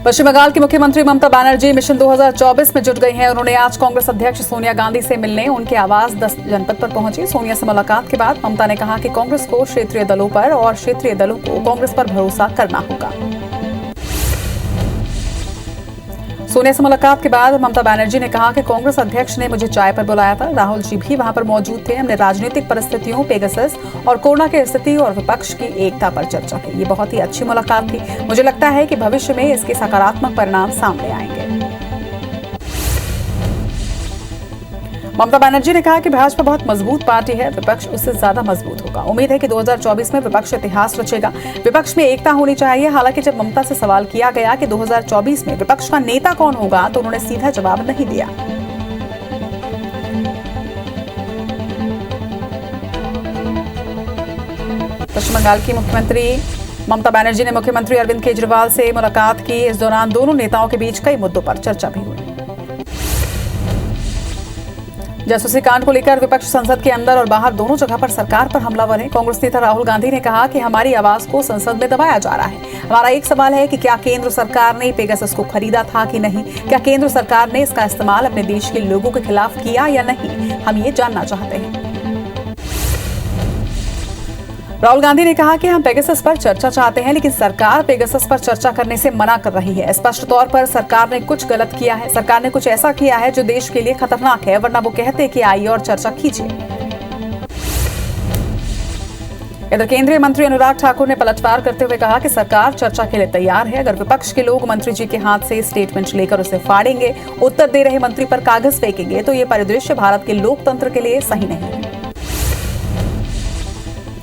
पश्चिम बंगाल की मुख्यमंत्री ममता बनर्जी मिशन 2024 में जुट गई हैं। उन्होंने आज कांग्रेस अध्यक्ष सोनिया गांधी से मिलने उनके आवास 10 जनपद पर पहुंची। सोनिया से मुलाकात के बाद ममता ने कहा कि कांग्रेस को क्षेत्रीय दलों पर और क्षेत्रीय दलों को कांग्रेस पर भरोसा करना होगा। सोनिया से मुलाकात के बाद ममता बनर्जी ने कहा कि कांग्रेस अध्यक्ष ने मुझे चाय पर बुलाया था। राहुल जी भी वहां पर मौजूद थे। हमने राजनीतिक परिस्थितियों, पेगासस और कोरोना की स्थिति और विपक्ष की एकता पर चर्चा की। ये बहुत ही अच्छी मुलाकात थी। मुझे लगता है कि भविष्य में इसके सकारात्मक परिणाम सामने आएंगे। ममता बनर्जी ने कहा कि भाजपा बहुत मजबूत पार्टी है, विपक्ष उससे ज्यादा मजबूत होगा। उम्मीद है कि 2024 में विपक्ष इतिहास रचेगा। विपक्ष में एकता होनी चाहिए। हालांकि जब ममता से सवाल किया गया कि 2024 में विपक्ष का नेता कौन होगा, तो उन्होंने सीधा जवाब नहीं दिया। पश्चिम बंगाल की मुख्यमंत्री ममता बनर्जी ने मुख्यमंत्री अरविंद केजरीवाल से मुलाकात की। इस दौरान दोनों नेताओं के बीच कई मुद्दों पर चर्चा भी हुई। जासूसी कांड को लेकर विपक्ष संसद के अंदर और बाहर दोनों जगह पर सरकार पर हमलावर है। कांग्रेस नेता राहुल गांधी ने कहा कि हमारी आवाज को संसद में दबाया जा रहा है। हमारा एक सवाल है कि क्या केंद्र सरकार ने पेगासस को खरीदा था कि नहीं? क्या केंद्र सरकार ने इसका इस्तेमाल अपने देश के लोगों के खिलाफ किया या नहीं? हम ये जानना चाहते हैं। राहुल गांधी ने कहा कि हम पेगासस पर चर्चा चाहते हैं, लेकिन सरकार पेगासस पर चर्चा करने से मना कर रही है। स्पष्ट तौर पर सरकार ने कुछ गलत किया है। सरकार ने कुछ ऐसा किया है जो देश के लिए खतरनाक है, वरना वो कहते कि आइए और चर्चा कीजिए। इधर केंद्रीय मंत्री अनुराग ठाकुर ने पलटवार करते हुए कहा कि सरकार चर्चा के लिए तैयार है। अगर विपक्ष के लोग मंत्री जी के हाथ से स्टेटमेंट लेकर उसे फाड़ेंगे, उत्तर दे रहे मंत्री पर कागज फेंकेंगे, तो ये परिदृश्य भारत के लोकतंत्र के लिए सही नहीं है।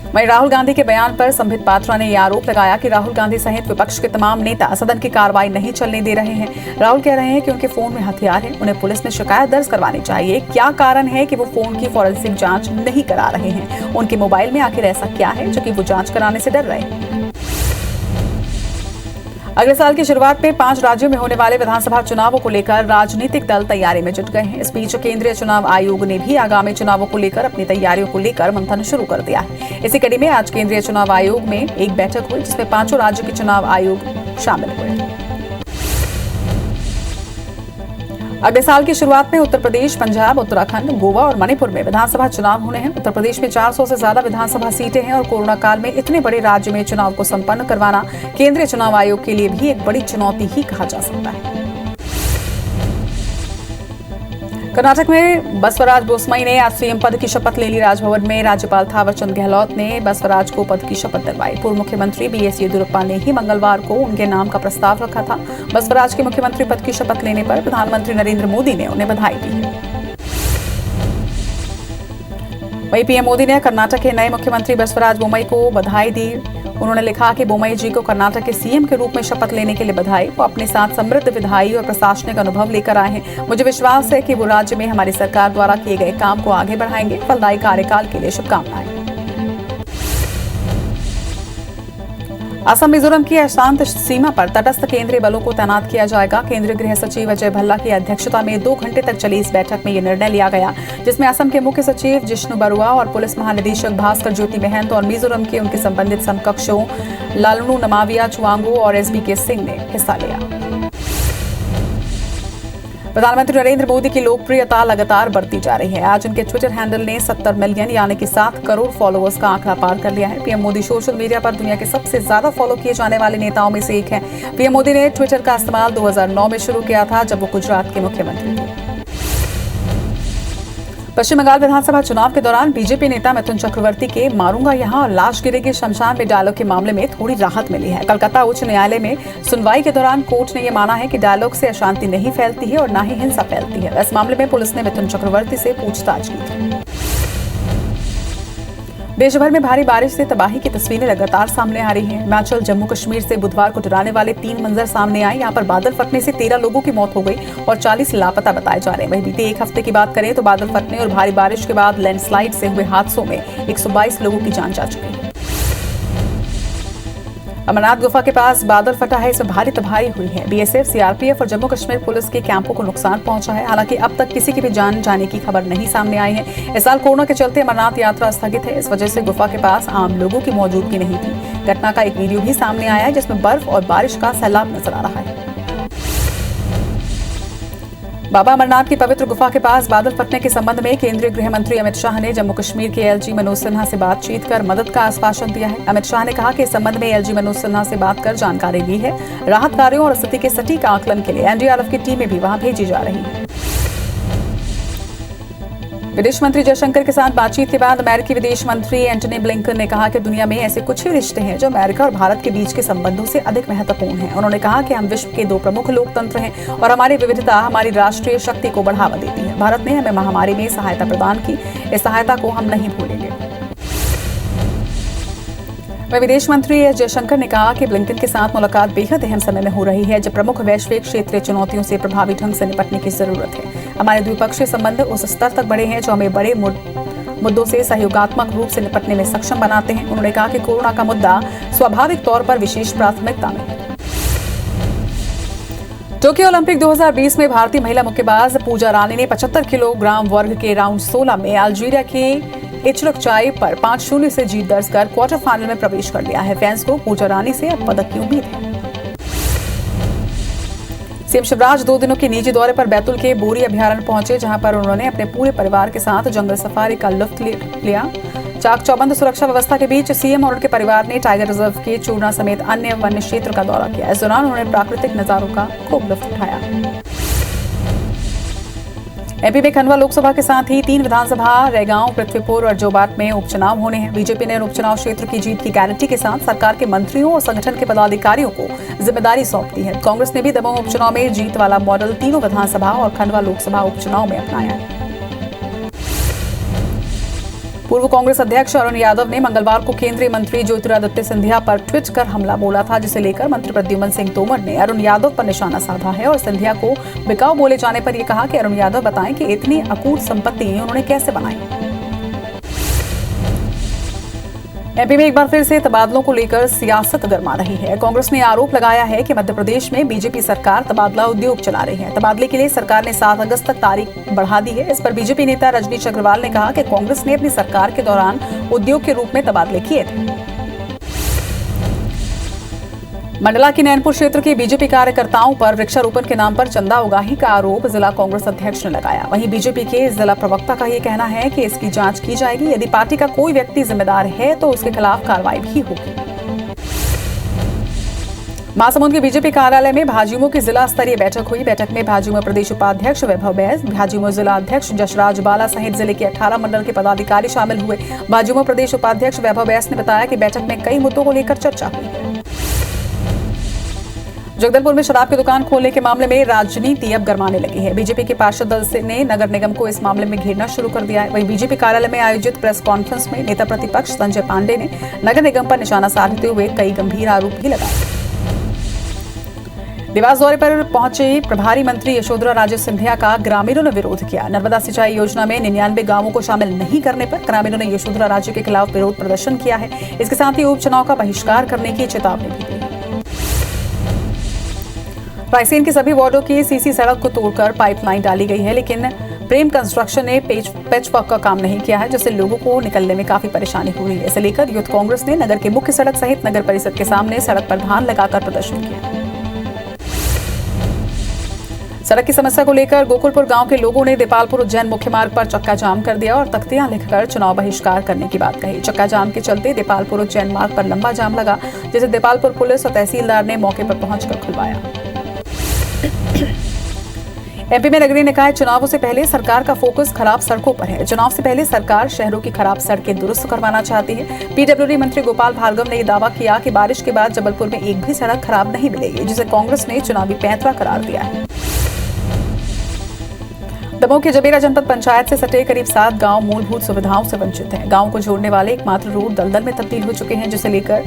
वहीं राहुल गांधी के बयान पर संबित पात्रा ने यह आरोप लगाया कि राहुल गांधी सहित विपक्ष के तमाम नेता सदन की कार्रवाई नहीं चलने दे रहे हैं। राहुल कह रहे हैं कि उनके फोन में हथियार है, उन्हें पुलिस में शिकायत दर्ज करवानी चाहिए। क्या कारण है कि वो फोन की फॉरेंसिक जांच नहीं करा रहे हैं? उनके मोबाइल में आखिर ऐसा क्या है जो कि वो जांच कराने से डर रहे हैं? अगले साल की शुरुआत में 5 राज्यों में होने वाले विधानसभा चुनावों को लेकर राजनीतिक दल तैयारी में जुट गए हैं। इस बीच केंद्रीय चुनाव आयोग ने भी आगामी चुनावों को लेकर अपनी तैयारियों को लेकर मंथन शुरू कर दिया है। इसी कड़ी में आज केंद्रीय चुनाव आयोग में एक बैठक हुई, जिसमें 5 राज्यों के चुनाव आयोग शामिल हुए। अगले साल की शुरुआत में उत्तर प्रदेश, पंजाब, उत्तराखंड, गोवा और मणिपुर में विधानसभा चुनाव होने हैं। उत्तर प्रदेश में 400 से ज्यादा विधानसभा सीटें हैं और कोरोना काल में इतने बड़े राज्य में चुनाव को संपन्न करवाना केंद्रीय चुनाव आयोग के लिए भी एक बड़ी चुनौती ही कहा जा सकता है। कर्नाटक में बसवराज बोम्मई ने आज सीएम पद की शपथ ले ली। राजभवन में राज्यपाल थावरचंद गहलोत ने बसवराज को पद की शपथ दिलवाई। पूर्व मुख्यमंत्री बीएस येदियुरप्पा ने ही मंगलवार को उनके नाम का प्रस्ताव रखा था। बसवराज के मुख्यमंत्री पद की शपथ लेने पर प्रधानमंत्री नरेंद्र मोदी ने उन्हें बधाई दी है। वहीं पीएम मोदी ने कर्नाटक के नए मुख्यमंत्री बसवराज बोम्मई को बधाई दी। उन्होंने लिखा कि बोम्मई जी को कर्नाटक के सीएम के रूप में शपथ लेने के लिए बधाई। वो अपने साथ समृद्ध विधायी और प्रशासनिक अनुभव लेकर आए हैं। मुझे विश्वास है कि वो राज्य में हमारी सरकार द्वारा किए गए काम को आगे बढ़ाएंगे। फलदायी कार्यकाल के लिए शुभकामनाएं। असम मिजोरम की अशांत सीमा पर तटस्थ केंद्रीय बलों को तैनात किया जाएगा। केंद्रीय गृह सचिव अजय भल्ला की अध्यक्षता में 2 घंटे तक चली इस बैठक में यह निर्णय लिया गया, जिसमें असम के मुख्य सचिव जिष्णु बरुआ और पुलिस महानिदेशक भास्कर ज्योति महंत और मिजोरम के उनके संबंधित समकक्षों लालनू नमाविया चुवांगो और एसबीके सिंह ने हिस्सा लिया। प्रधानमंत्री नरेंद्र मोदी की लोकप्रियता लगातार बढ़ती जा रही है। आज उनके ट्विटर हैंडल ने 70 मिलियन यानी कि 7 करोड़ फॉलोअर्स का आंकड़ा पार कर लिया है। पीएम मोदी सोशल मीडिया पर दुनिया के सबसे ज्यादा फॉलो किए जाने वाले नेताओं में से एक है। पीएम मोदी ने ट्विटर का इस्तेमाल 2009 में शुरू किया था, जब वो गुजरात के मुख्यमंत्री थे। पश्चिम बंगाल विधानसभा चुनाव के दौरान बीजेपी नेता मिथुन चक्रवर्ती के मारूंगा यहां और लाश गिरेगी शमशान में डायलॉग के मामले में थोड़ी राहत मिली है। कलकत्ता उच्च न्यायालय में सुनवाई के दौरान कोर्ट ने यह माना है कि डायलॉग से अशांति नहीं फैलती है और न ही हिंसा फैलती है। इस मामले में पुलिस ने मिथुन चक्रवर्ती से पूछताछ की थी। देश भर में भारी बारिश से तबाही की तस्वीरें लगातार सामने आ रही हैं। हिमाचल, जम्मू कश्मीर से बुधवार को डराने वाले 3 मंजर सामने आए। यहाँ पर बादल फटने से 13 लोगों की मौत हो गई और 40 लापता बताए जा रहे हैं। वहीं बीते 1 हफ्ते की बात करें तो बादल फटने और भारी बारिश के बाद लैंडस्लाइड से हुए हादसों में 122 लोगों की जान जा चुकी है। अमरनाथ गुफा के पास बादल फटा है, इसमें भारी तबाही हुई है। बीएसएफ, सीआरपीएफ और जम्मू कश्मीर पुलिस के कैंपों को नुकसान पहुंचा है। हालांकि अब तक किसी की भी जान जाने की खबर नहीं सामने आई है। इस साल कोरोना के चलते अमरनाथ यात्रा स्थगित है। इस वजह से गुफा के पास आम लोगों की मौजूदगी नहीं थी। घटना का एक वीडियो भी सामने आया है, जिसमें बर्फ और बारिश का सैलाब नजर आ रहा है। बाबा अमरनाथ की पवित्र गुफा के पास बादल फटने के संबंध में केंद्रीय गृह मंत्री अमित शाह ने जम्मू कश्मीर के एलजी मनोज सिन्हा से बातचीत कर मदद का आश्वासन दिया है। अमित शाह ने कहा कि इस संबंध में एलजी मनोज सिन्हा से बात कर जानकारी ली है। राहत कार्यों और स्थिति के सटीक आकलन के लिए एनडीआरएफ की टीमें भी वहां भेजी जा रही हैं। विदेश मंत्री जयशंकर के साथ बातचीत के बाद अमेरिकी विदेश मंत्री एंटनी ब्लिंकन ने कहा कि दुनिया में ऐसे कुछ ही रिश्ते हैं जो अमेरिका और भारत के बीच के संबंधों से अधिक महत्वपूर्ण हैं। उन्होंने कहा कि हम विश्व के 2 प्रमुख लोकतंत्र हैं और हमारी विविधता हमारी राष्ट्रीय शक्ति को बढ़ावा देती है। भारत ने हमें महामारी में सहायता प्रदान की, इस सहायता को हम नहीं भूलेंगे। वहीं विदेश मंत्री एस जयशंकर ने कहा कि ब्लिंकन के साथ मुलाकात बेहद अहम समय में हो रही है जब प्रमुख वैश्विक क्षेत्रीय चुनौतियों से प्रभावी ढंग से निपटने की जरूरत है। हमारे द्विपक्षीय संबंध उस स्तर तक बढ़े हैं जो हमें बड़े मुद्दों से सहयोगात्मक रूप से निपटने में सक्षम बनाते हैं। उन्होंने कहा कि कोरोना का मुद्दा स्वाभाविक तौर पर विशेष प्राथमिकता में है। टोक्यो ओलंपिक 2020 में भारतीय महिला मुक्केबाज पूजा रानी ने 75 किलोग्राम वर्ग के राउंड 16 में अल्जीरिया के इचरकचाई पर 5-0 से जीत दर्ज कर क्वार्टर फाइनल में प्रवेश कर लिया है। फैंस को पूजा रानी से अब पदक की उम्मीद है। सीएम शिवराज 2 दिनों के निजी दौरे पर बैतूल के बोरी अभयारण्य पहुंचे, जहां पर उन्होंने अपने पूरे परिवार के साथ जंगल सफारी का लुत्फ लिया। चाक चौबंद सुरक्षा व्यवस्था के बीच सीएम और उनके परिवार ने टाइगर रिजर्व के चूरना समेत अन्य वन्य क्षेत्र का दौरा किया। इस दौरान उन्होंने प्राकृतिक नजारों का खूब लुत्फ उठाया। एमपी में खंडवा लोकसभा के साथ ही 3 विधानसभा रैगांव, पृथ्वीपुर और जोबाट में उपचुनाव होने हैं। बीजेपी ने उपचुनाव क्षेत्र की जीत की गारंटी के साथ सरकार के मंत्रियों और संगठन के पदाधिकारियों को जिम्मेदारी सौंप दी है। कांग्रेस ने भी दमोह उपचुनाव में जीत वाला मॉडल तीनों विधानसभा और खंडवा लोकसभा उपचुनाव में अपनाया है। पूर्व कांग्रेस अध्यक्ष अरुण यादव ने मंगलवार को केंद्रीय मंत्री ज्योतिरादित्य सिंधिया पर ट्वीट कर हमला बोला था, जिसे लेकर मंत्री प्रद्युम्न सिंह तोमर ने अरुण यादव पर निशाना साधा है और सिंधिया को बिकाऊ बोले जाने पर यह कहा कि अरुण यादव बताएं कि इतनी अकूत संपत्ति उन्होंने कैसे बनाई। एमपी में एक बार फिर से तबादलों को लेकर सियासत गरमा रही है। कांग्रेस ने आरोप लगाया है कि मध्य प्रदेश में बीजेपी सरकार तबादला उद्योग चला रही है। तबादले के लिए सरकार ने 7 अगस्त तक तारीख बढ़ा दी है। इस पर बीजेपी नेता रजनीश अग्रवाल ने कहा कि कांग्रेस ने अपनी सरकार के दौरान उद्योग के रूप में तबादले किए थे। मंडला की नैनपुर क्षेत्र के बीजेपी कार्यकर्ताओं पर वृक्षारोपण के नाम पर चंदा उगाही का आरोप जिला कांग्रेस अध्यक्ष ने लगाया। वहीं बीजेपी के जिला प्रवक्ता का यह कहना है कि इसकी जांच की जाएगी। यदि पार्टी का कोई व्यक्ति जिम्मेदार है तो उसके खिलाफ कार्रवाई भी होगी। महासमुंद के बीजेपी कार्यालय में भाजयुमो की जिला स्तरीय बैठक हुई। बैठक में भाजयुमो प्रदेश उपाध्यक्ष वैभव बैस, भाजयुमो जिला अध्यक्ष जशराज बाला सहित जिले के 18 मंडल के पदाधिकारी शामिल हुए। भाजयुमो प्रदेश उपाध्यक्ष वैभव बैस ने बताया कि बैठक में कई मुद्दों को लेकर चर्चा हुई। जगदलपुर में शराब की दुकान खोलने के मामले में राजनीति अब गरमाने लगी है। बीजेपी के पार्षद दल ने नगर निगम को इस मामले में घेरना शुरू कर दिया है। वहीं बीजेपी कार्यालय में आयोजित प्रेस कॉन्फ्रेंस में नेता प्रतिपक्ष संजय पांडे ने नगर निगम पर निशाना साधते हुए कई गंभीर आरोप भी लगाए। देवास दौरे पर पहुंचे प्रभारी मंत्री यशोधरा राजे सिंधिया का ग्रामीणों ने विरोध किया। नर्मदा सिंचाई योजना में 99 गांवों को शामिल नहीं करने पर ग्रामीणों ने यशोधरा राजे के खिलाफ विरोध प्रदर्शन किया है। इसके साथ ही उपचुनाव का बहिष्कार करने की चेतावनी भी दी। रायसेन के सभी वार्डों की सीसी सड़क को तोड़कर पाइपलाइन डाली गई है, लेकिन प्रेम कंस्ट्रक्शन ने पैचवर्क का काम नहीं किया है, जिससे लोगों को निकलने में काफी परेशानी हो रही है। इसे लेकर यूथ कांग्रेस ने नगर के मुख्य सड़क सहित नगर परिषद के सामने सड़क पर धान लगाकर प्रदर्शन किया। सड़क की समस्या को लेकर गोकुलपुर गांव के लोगों ने देपालपुर उज्जैन मुख्य मार्ग पर चक्का जाम कर दिया और तख्तियां लिखकर चुनाव बहिष्कार करने की बात कही। चक्का जाम के चलते देपालपुर उज्जैन मार्ग पर लंबा जाम लगा, जिसे देपालपुर पुलिस और तहसीलदार ने मौके पर पहुंचकर खुलवाया। एमपी में नगरीय निकाय चुनावों से पहले सरकार का फोकस खराब सड़कों पर है। चुनाव से पहले सरकार शहरों की खराब सड़कें दुरुस्त करवाना चाहती है। पीडब्ल्यूडी मंत्री गोपाल भार्गव ने यह दावा किया कि बारिश के बाद जबलपुर में एक भी सड़क खराब नहीं मिलेगी, जिसे कांग्रेस ने चुनावी पैंतरा करार दिया है। दमोह के जबेरा जनपद पंचायत से सटे करीब 7 गांव मूलभूत सुविधाओं से वंचित हैं। गांव को जोड़ने वाले एकमात्र रोड दलदल में तब्दील हो चुके हैं, जिसे लेकर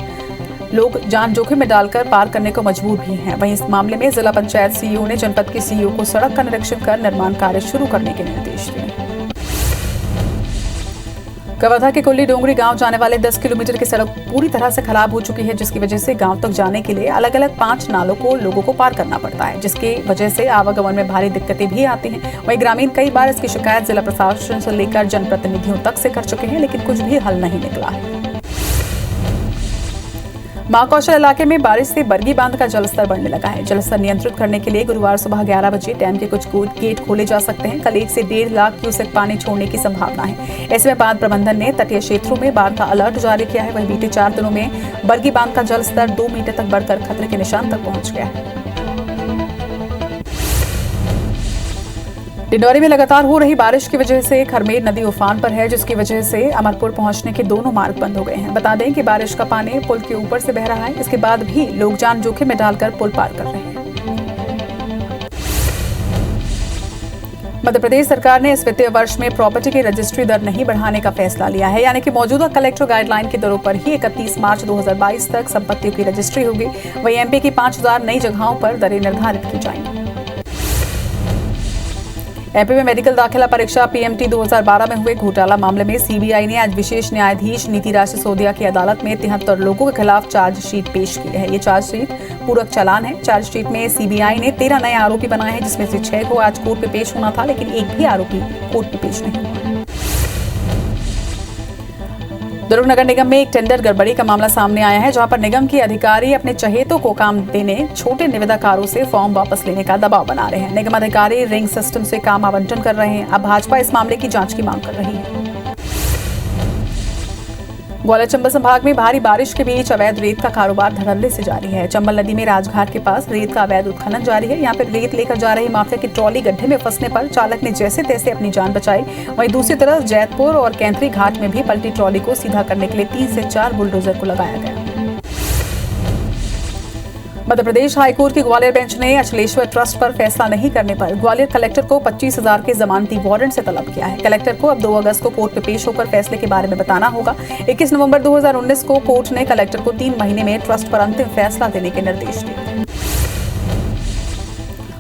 लोग जान जोखिम में डालकर पार करने को मजबूर भी हैं। वहीं इस मामले में जिला पंचायत सीईओ ने जनपद के सीईओ को सड़क का निरीक्षण कर निर्माण कार्य शुरू करने के निर्देश दिए। कवर्धा के कुल्ली डोंगरी गांव जाने वाले 10 किलोमीटर की सड़क पूरी तरह से खराब हो चुकी है, जिसकी वजह से गांव तक जाने के लिए अलग अलग 5 नालों को लोगों को पार करना पड़ता है, जिसकी वजह से आवागमन में भारी दिक्कतें भी आती हैं। वहीं ग्रामीण कई बार इसकी शिकायत जिला प्रशासन से लेकर जनप्रतिनिधियों तक से कर चुके हैं, लेकिन कुछ भी हल नहीं निकला है। महाकौशल इलाके में बारिश से बरगी बांध का जलस्तर बढ़ने लगा है। जलस्तर नियंत्रित करने के लिए गुरुवार सुबह 11 बजे डैम के कुछ गेट खोले जा सकते हैं। कल 1 से 1.5 लाख क्यूसेक पानी छोड़ने की संभावना है। ऐसे में बांध प्रबंधन ने तटीय क्षेत्रों में बाढ़ का अलर्ट जारी किया है। वहीं बीते 4 दिनों में बरगी बांध का जलस्तर 2 मीटर तक बढ़कर खतरे के निशान तक पहुंच गया है। डिंडौरी में लगातार हो रही बारिश की वजह से खरमेर नदी उफान पर है, जिसकी वजह से अमरपुर पहुंचने के दोनों मार्ग बंद हो गए हैं। बता दें कि बारिश का पानी पुल के ऊपर से बह रहा है। इसके बाद भी लोग जान जोखिम में डालकर पुल पार कर रहे हैं। मध्य प्रदेश सरकार ने इस वित्तीय वर्ष में प्रॉपर्टी की रजिस्ट्री दर नहीं बढ़ाने का फैसला लिया है, यानी कि मौजूदा कलेक्टर गाइडलाइन की दरों पर ही 31 मार्च 2022 तक संपत्तियों की रजिस्ट्री होगी। वहीं एमपी की 5000 नई जगहों पर दरें निर्धारित की जाएंगी। एमपी में मेडिकल दाखिला परीक्षा पीएमटी 2012 में हुए घोटाला मामले में सीबीआई ने आज विशेष न्यायाधीश नीतिराज सिसोदिया की अदालत में 73 लोगों के खिलाफ चार्जशीट पेश की है। ये चार्जशीट पूरक चालान है। चार्जशीट में सीबीआई ने 13 नए आरोपी बनाए हैं, जिसमें से 6 को आज कोर्ट में पेश होना था, लेकिन एक भी आरोपी कोर्ट में पेश नहीं हुआ। दुर्ग नगर निगम में एक टेंडर गड़बड़ी का मामला सामने आया है, जहां पर निगम के अधिकारी अपने चहेतों को काम देने छोटे निविदाकारों से फॉर्म वापस लेने का दबाव बना रहे हैं। निगम अधिकारी रिंग सिस्टम से काम आवंटन कर रहे हैं। अब भाजपा इस मामले की जांच की मांग कर रही है। ग्वालियर चंबल संभाग में भारी बारिश के बीच अवैध रेत का कारोबार धड़ल्ले से जारी है। चंबल नदी में राजघाट के पास रेत का अवैध उत्खनन जारी है। यहाँ पर रेत लेकर जा रही माफिया की ट्रॉली गड्ढे में फंसने पर चालक ने जैसे तैसे अपनी जान बचाई। वहीं दूसरी तरफ जैतपुर और कैंथरी घाट में भी पलटी ट्रॉली को सीधा करने के लिए 3 से 4 बुलडोजर को लगाया गया। मध्य प्रदेश हाईकोर्ट की ग्वालियर बेंच ने अचलेश्वर ट्रस्ट पर फैसला नहीं करने पर ग्वालियर कलेक्टर को 25,000 के जमानती वारंट से तलब किया है। कलेक्टर को अब 2 अगस्त को कोर्ट में पेश होकर फैसले के बारे में बताना होगा। 21 नवंबर 2019 को कोर्ट ने कलेक्टर को 3 महीने में ट्रस्ट पर अंतिम फैसला देने के निर्देश दिए।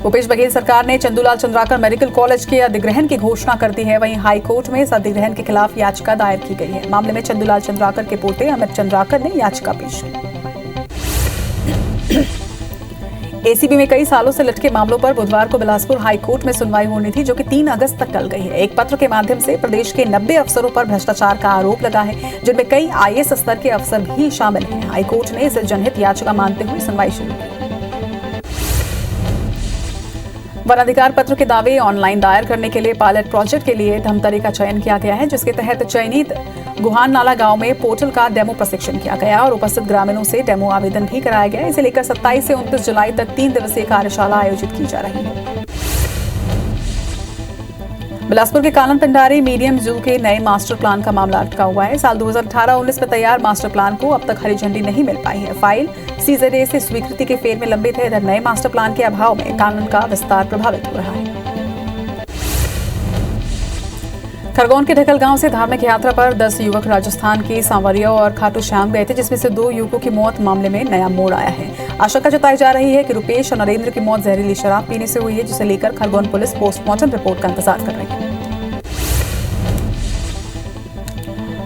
भूपेश बघेल सरकार ने चंदूलाल चंद्राकर मेडिकल कॉलेज के अधिग्रहण की घोषणा कर दी है। वहीं हाईकोर्ट में इस अधिग्रहण के खिलाफ याचिका दायर की गई है। मामले में चंदूलाल चंद्राकर के पोते अमित चंद्राकर ने याचिका पेश की। एसीबी में कई सालों से लटके मामलों पर बुधवार को बिलासपुर हाईकोर्ट में सुनवाई होनी थी, जो कि 3 अगस्त तक टल गई है। एक पत्र के माध्यम से प्रदेश के 90 अफसरों पर भ्रष्टाचार का आरोप लगा है, जिनमें कई आईएएस स्तर के अफसर भी शामिल हैं। हाईकोर्ट ने इसे जनहित याचिका मानते हुए सुनवाई शुरू की। वन अधिकार पत्र के दावे ऑनलाइन दायर करने के लिए पायलट प्रोजेक्ट के लिए धमतरी का चयन किया गया है, जिसके तहत चयनित गुहान नाला गांव में पोर्टल का डेमो प्रशिक्षण किया गया और उपस्थित ग्रामीणों से डेमो आवेदन भी कराया गया। इसे लेकर 27 से 29 जुलाई तक 3 दिवसीय कार्यशाला आयोजित की जा रही है। बिलासपुर के कानन पिंडारी मीडियम जू के नए मास्टर प्लान का मामला अटका हुआ है। साल 2018-19 में तैयार मास्टर प्लान को अब तक हरी झंडी नहीं मिल पाई है। फाइल सीजेडए से स्वीकृति के फेर में लंबित है। इधर नए मास्टर प्लान के अभाव में कानन का विस्तार प्रभावित हो रहा है। खरगोन के ढकल गांव से धार्मिक यात्रा पर 10 युवक राजस्थान के सांवरिया और खाटू श्याम गए थे, जिसमें से 2 युवकों की मौत मामले में नया मोड़ आया है। आशंका जताई जा रही है कि रुपेश और नरेंद्र की मौत जहरीली शराब पीने से हुई है, जिसे लेकर खरगोन पुलिस पोस्टमार्टम रिपोर्ट का इंतजार कर रही है।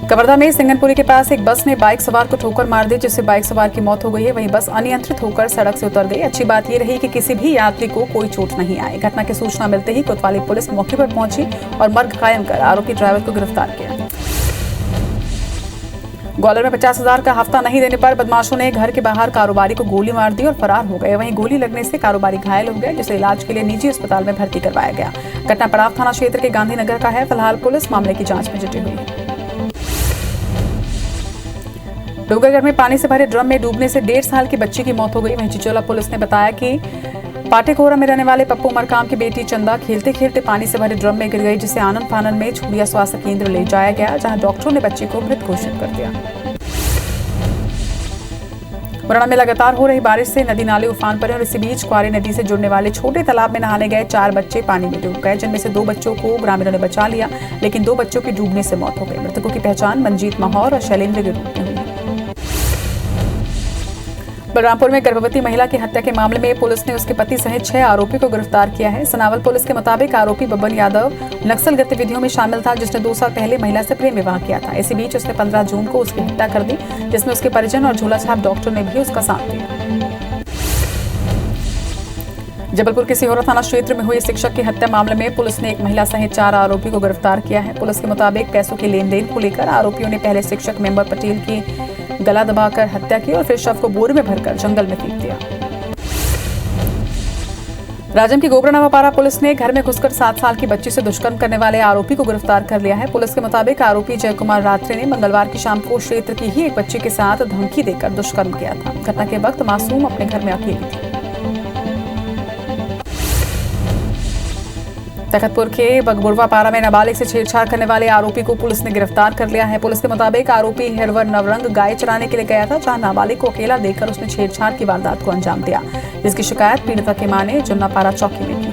कवर्धा में सिंगनपुरी के पास एक बस ने बाइक सवार को ठोकर मार दी, जिससे बाइक सवार की मौत हो गई है। वहीं बस अनियंत्रित होकर सड़क से उतर गई। अच्छी बात यह रही कि किसी भी यात्री को कोई चोट नहीं आई। घटना की सूचना मिलते ही कोतवाली पुलिस मौके पर पहुंची और मर्ग कायम कर आरोपी ड्राइवर को गिरफ्तार किया। ग्वालियर में 50,000 का हफ्ता नहीं देने पर बदमाशों ने घर के बाहर कारोबारी को गोली मार दी और फरार हो गए। वहीं गोली लगने से कारोबारी घायल हो गया, जिसे इलाज के लिए निजी अस्पताल में भर्ती करवाया गया। घटना पड़ाव थाना क्षेत्र के गांधीनगर का है। फिलहाल पुलिस मामले की जांच में जुटी हुई है। डोंगरगढ़ में पानी से भरे ड्रम में डूबने से 1.5 साल की बच्ची की मौत हो गई। वहीं चिचोला पुलिस ने बताया कि पाटेकोरा में रहने वाले पप्पू मरकाम की बेटी चंदा खेलते खेलते पानी से भरे ड्रम में गिर गई, जिसे आनंद फानन में छुड़िया स्वास्थ्य केंद्र ले जाया गया, जहां डॉक्टरों ने बच्ची को मृत घोषित कर दिया। मुरैना में लगातार हो रही बारिश से नदी नाले उफान पर हैं और इसी बीच क्वारी नदी से जुड़ने वाले छोटे तालाब में नहाने गए 4 बच्चे पानी में डूब गए, जिनमें से 2 बच्चों को ग्रामीणों ने बचा लिया, लेकिन 2 बच्चों की डूबने से मौत हो गई। मृतकों की पहचान मंजीत महौर और शैलेंद्र के रूप में हुई। बलरामपुर में गर्भवती महिला की हत्या के मामले में पुलिस ने उसके पति सहित 6 आरोपी को गिरफ्तार किया है। सनावल पुलिस के मुताबिक आरोपी बब्बन यादव नक्सल गतिविधियों में शामिल था, जिसने 2 साल पहले महिला से प्रेम विवाह किया था। इसी बीच उसने 15 जून को उसकी हत्या कर दी, जिसमें उसके परिजन और झोला छाप डॉक्टर ने भी उसका साथ दिया। जबलपुर के सिहोरा थाना क्षेत्र में हुई शिक्षक की हत्या मामले में पुलिस ने एक महिला सहित 4 आरोपी को गिरफ्तार किया है। पुलिस के मुताबिक पैसों के लेन देन को लेकर आरोपियों ने पहले शिक्षक मेंबर पटेल की गला दबाकर हत्या की और फिर शव को बोरे में भरकर जंगल में फेंक दिया। राजम की गोबरा नवापारा पुलिस ने घर में घुसकर 7 साल की बच्ची से दुष्कर्म करने वाले आरोपी को गिरफ्तार कर लिया है। पुलिस के मुताबिक आरोपी जय कुमार रात्रे ने मंगलवार की शाम को क्षेत्र की ही एक बच्ची के साथ धमकी देकर दुष्कर्म किया था। घटना के वक्त मासूम अपने घर में अकेली थी। तखतपुर के बगबुरवा पारा में नाबालिग से छेड़छाड़ करने वाले आरोपी को पुलिस ने गिरफ्तार कर लिया है। पुलिस के मुताबिक आरोपी हिरवर नवरंग गाय चराने के लिए गया था, जहां नाबालिग को अकेला देखकर उसने छेड़छाड़ की वारदात को अंजाम दिया, जिसकी शिकायत पीड़िता की मां ने जुन्नापारा चौकी में की।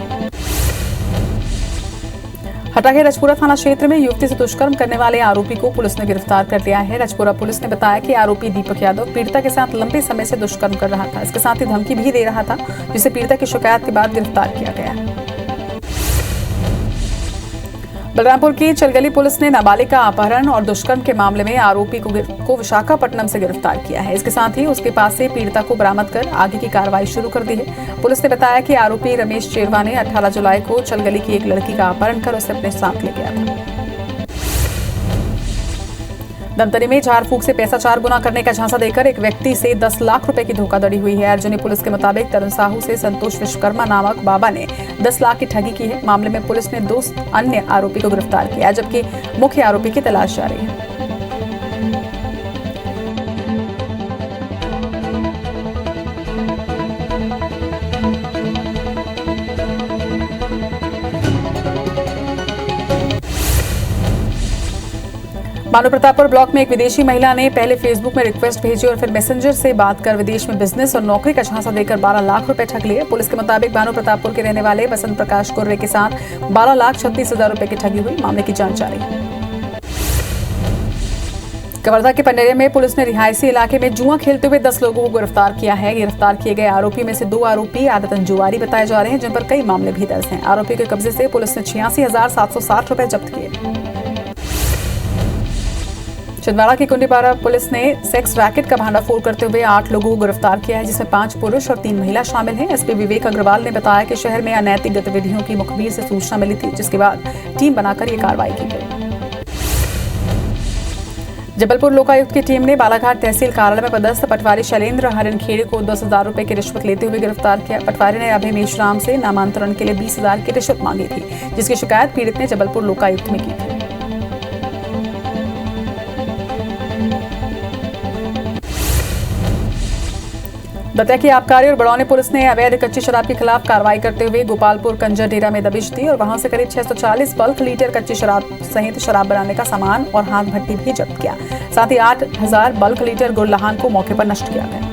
हटा के रजपुरा थाना क्षेत्र में युवती से दुष्कर्म करने वाले आरोपी को पुलिस ने गिरफ्तार कर लिया है। रजपुरा पुलिस ने बताया कि आरोपी दीपक यादव पीड़िता के साथ लंबे समय से दुष्कर्म कर रहा था। इसके साथ ही धमकी भी दे रहा था, जिसे पीड़िता की शिकायत के बाद गिरफ्तार किया गया। बलरामपुर की चलगली पुलिस ने नाबालिग का अपहरण और दुष्कर्म के मामले में आरोपी को विशाखापट्टनम से गिरफ्तार किया है। इसके साथ ही उसके पास से पीड़िता को बरामद कर आगे की कार्रवाई शुरू कर दी है। पुलिस ने बताया कि आरोपी रमेश चेरवा ने 18 जुलाई को चलगली की एक लड़की का अपहरण कर उसे अपने साथ ले गया था। धमतरी में झाड़ फूक से पैसा 4 गुना करने का झांसा देकर एक व्यक्ति से 10 लाख रुपए की धोखाधड़ी हुई है। अर्जुनी पुलिस के मुताबिक तरुण साहू से संतोष विश्वकर्मा नामक बाबा ने 10 लाख की ठगी की है। मामले में पुलिस ने 2 अन्य आरोपी को गिरफ्तार किया, जबकि मुख्य आरोपी की तलाश जारी है। मानो प्रतापपुर ब्लॉक में एक विदेशी महिला ने पहले फेसबुक में रिक्वेस्ट भेजी और फिर मैसेंजर से बात कर विदेश में बिजनेस और नौकरी का झांसा देकर 12 लाख रुपए ठग लिए। पुलिस के मुताबिक मानो प्रतापपुर के रहने वाले बसंत प्रकाश कुर्रे के साथ 12,36,000 रुपए की ठगी हुई। मामले की जांच जारी है। कवर्धा के पंडेरिया में पुलिस ने रिहायशी इलाके में जुआ खेलते हुए 10 लोगों को गिरफ्तार किया है। गिरफ्तार किए गए आरोपी में से 2 आरोपी आदतन जुआरी बताए जा रहे हैं, जिन पर कई मामले भी दर्ज हैं। आरोपी के कब्जे से पुलिस ने 86,760 रुपए जब्त किए। छिंदवाड़ा की कुंडीपारा पुलिस ने सेक्स रैकेट का भांडाफोड़ करते हुए 8 लोगों को गिरफ्तार किया है, जिसमें 5 पुरुष और 3 महिला शामिल हैं। एसपी विवेक अग्रवाल ने बताया कि शहर में अनैतिक गतिविधियों की मुखबिर से सूचना मिली थी, जिसके बाद टीम बनाकर ये कार्रवाई की गई। जबलपुर लोकायुक्त की टीम ने बालाघाट तहसील कार्यालय में पदस्थ पटवारी शैलेंद्र हरिनखेड़े को 10,000 रुपए की रिश्वत लेते हुए गिरफ्तार किया। पटवारी ने अभय मेश्राम से नामांतरण के लिए 20,000 की रिश्वत मांगी थी, जिसकी शिकायत पीड़ित ने जबलपुर लोकायुक्त में की थी। बता कि आबकारी और बड़ौनी पुलिस ने अवैध कच्ची शराब के खिलाफ कार्रवाई करते हुए गोपालपुर कंजर डेरा में दबिश दी और वहां से करीब 640 बल्क लीटर कच्ची शराब सहित शराब बनाने का सामान और हाथ भट्टी भी जब्त किया। साथ ही 8,000 बल्क लीटर गुड़ लहान को मौके पर नष्ट किया गया।